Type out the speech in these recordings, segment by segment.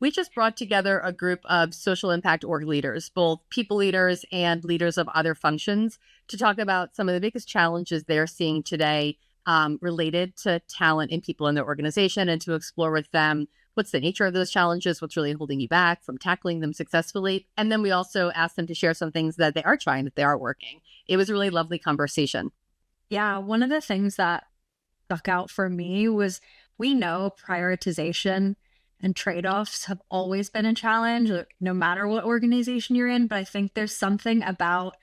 We just brought together a group of social impact org leaders, both people leaders and leaders of other functions, to talk about some of the biggest challenges they're seeing today related to talent and people in their organization, and to explore with them what's the nature of those challenges, what's really holding you back from tackling them successfully. And then we also asked them to share some things that they are trying, that they are working. It was a really lovely conversation. Yeah, one of the things that stuck out for me was we know prioritization and trade-offs have always been a challenge, no matter what organization you're in. But I think there's something about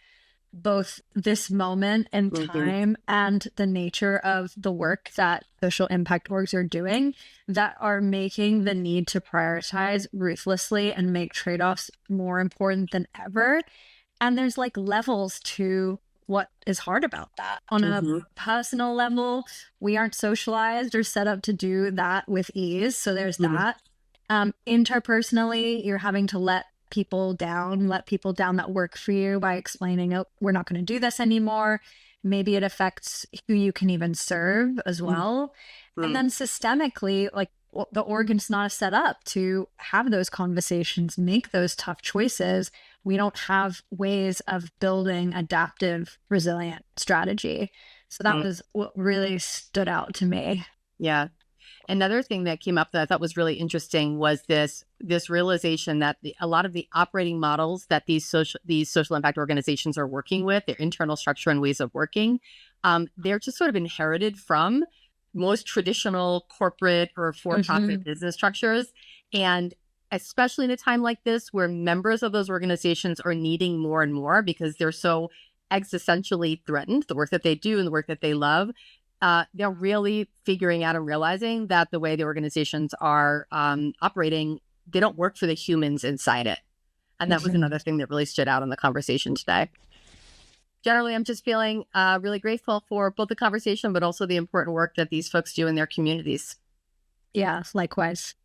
both this moment in Mhm. time and the nature of the work that social impact orgs are doing that are making the need to prioritize ruthlessly and make trade-offs more important than ever. And there's like levels to what is hard about that. On a Mhm. personal level, we aren't socialized or set up to do that with ease. So there's Mhm. that. Interpersonally, you're having to let people down that work for you by explaining, oh, we're not going to do this anymore. Maybe it affects who you can even serve as well. And Mhm. then systemically, like the organ's not set up to have those conversations, make those tough choices. We don't have ways of building adaptive, resilient strategy. So that Mhm. was what really stood out to me. Yeah. Another thing that came up that I thought was really interesting was this realization that a lot of the operating models that these social impact organizations are working with, their internal structure and ways of working, they're just sort of inherited from most traditional corporate or for-profit Mhm. business structures. And especially in a time like this, where members of those organizations are needing more and more because they're so existentially threatened, the work that they do and the work that they love, they're really figuring out and realizing that the way the organizations are operating, they don't work for the humans inside it. And that was Mhm. another thing that really stood out in the conversation today. Generally, I'm just feeling really grateful for both the conversation, but also the important work that these folks do in their communities. Yeah, likewise.